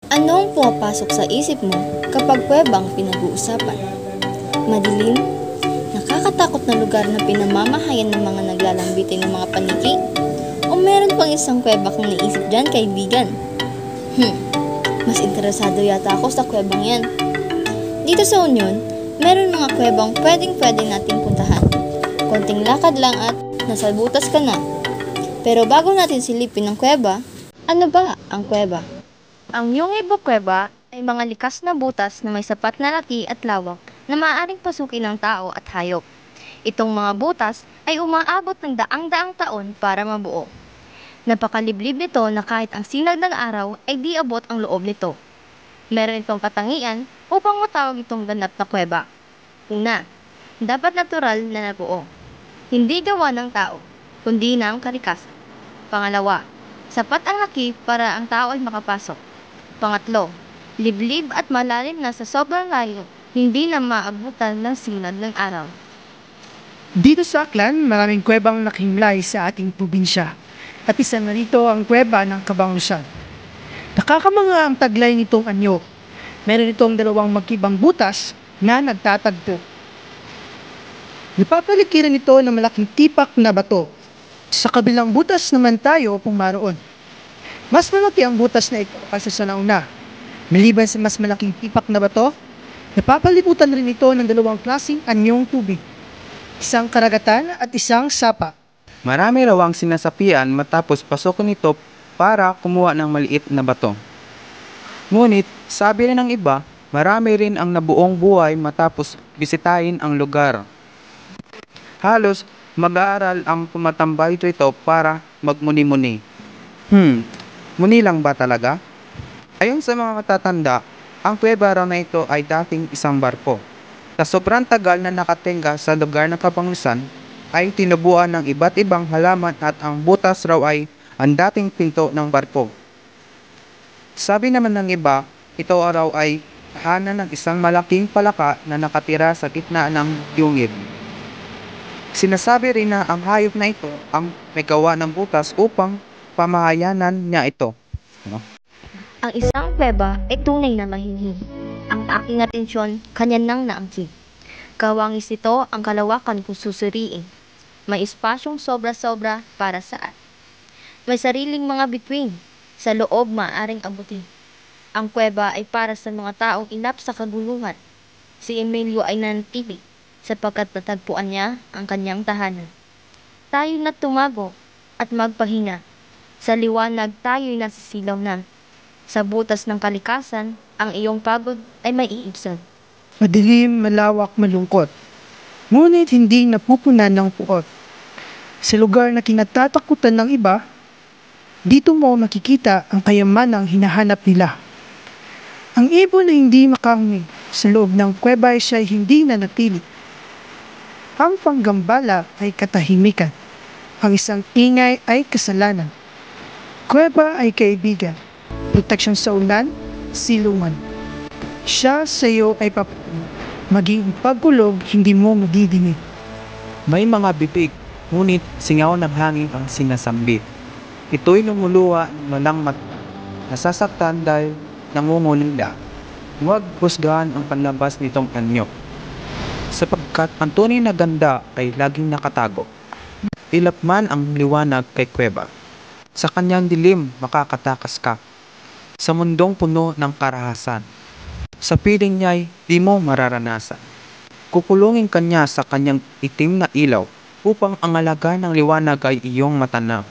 Ano ang pumapasok sa isip mo kapag kuwebang pinag-uusapan? Madilim? Nakakatakot na lugar na pinamamahayan ng mga naglalambitin ng mga paniki? O meron pang isang kuweba kang naisip dyan, kaibigan? Hmm, mas interesado yata ako sa kuwebang yan. Dito sa Union, meron mga kuwebang pwedeng-pwede nating puntahan. Konting lakad lang at nasa butas ka na. Pero bago natin silipin ang kuweba, ano ba ang kuweba? Ang Yungibok Kuweba ay mga likas na butas na may sapat na laki at lawak na maaaring pasukin ng tao at hayop. Itong mga butas ay umaabot ng daang-daang taon para mabuo. Napakaliblib nito na kahit ang sinag ng araw ay di abot ang loob nito. Meron itong katangian upang matawag itong ganap na kuweba. Una, dapat natural na nabuo. Hindi gawa ng tao, kundi ng kalikasan. Pangalawa, sapat ang laki para ang tao ay makapasok. Pangatlo, liblib at malalim na sa sobrang layo, hindi na maabutan ng sinag ng araw. Dito sa Aklan, maraming kuwebang nakimlay sa ating probinsya. At isa na rito ang kuweba ng Cabangusan. Nakakamanga ang taglay nitong anyo. Meron itong dalawang magkibang butas na nagtatagpo. Napapaligiran ito ng malaking tipak na bato. Sa kabilang butas naman tayo pumaroon. Mas malaki ang butas na ito kaysa sa nauna. Maliban sa mas malaking tipak na bato, napapalibutan rin ito ng dalawang klaseng anyong tubig. Isang karagatan at isang sapa. Marami raw ang sinasapian matapos pasukin ito para kumuha ng maliit na bato. Ngunit, sabi rin ng iba, marami rin ang nabuong buhay matapos bisitahin ang lugar. Halos mag-aaral ang tumatambay rito para magmuni-muni. Muni lang ba talaga? Ayon sa mga matatanda, ang kuweba raw na ito ay dating isang barko. Sa sobrang tagal na nakatingga sa lugar ng Kapangusan, ay tinubuan ng iba't ibang halaman at ang butas raw ay ang dating pinto ng barko. Sabi naman ng iba, ito raw ay tahanan ng isang malaking palaka na nakatira sa gitna ng yungib. Sinasabi rin na ang hayop na ito ang may gawa ng butas upang pamahayanan niya ito. Ang isang kuweba ay tunay na mahinhin. Ang aking atensyon, kanya nang naangkin. Kawangis nito ang kalawakan kung susuriin. May espasyong sobra-sobra para saan. May sariling mga bituin. Sa loob maaaring abutin. Ang kuweba ay para sa mga taong inap sa kaguluhan. Si Emilio ay nanatili sapagkat natagpuan niya ang kanyang tahanan. Tayo na tumago at magpahinga. Sa liwanag tayo'y nasisilaw na. Sa butas ng kalikasan, ang iyong pagod ay maiibsan. Madilim, malawak, malungkot. Ngunit hindi napupunan ng puot. Sa lugar na kinatatakutan ng iba, dito mo makikita ang kayamanang hinahanap nila. Ang ibon ay hindi makaungi. Sa loob ng kuweba ay siya hindi nanatili. Ang panggambala ay katahimikan. Ang isang ingay ay kasalanan. Kuweba ay kaibigan. Proteksyon sa ulan, silungan. Siya sa iyo ay maging pagkulog, hindi mo madidinig. May mga bibig, ngunit singaw ng hangin ang sinasambit. Ito'y lumuluwa ng nasasaktan dahil nangungulila. Huwag husgahan ang panlabas nitong anyo. Sapagkat ang tunay na ganda ay laging nakatago. Ilap man ang liwanag kay kuweba. Sa kanyang dilim makakatakas ka. Sa mundong puno ng karahasan. Sa piling niya'y di mo mararanasan. Kukulungin kanya sa kanyang itim na ilaw upang ang alaga ng liwanag ay iyong matanaw.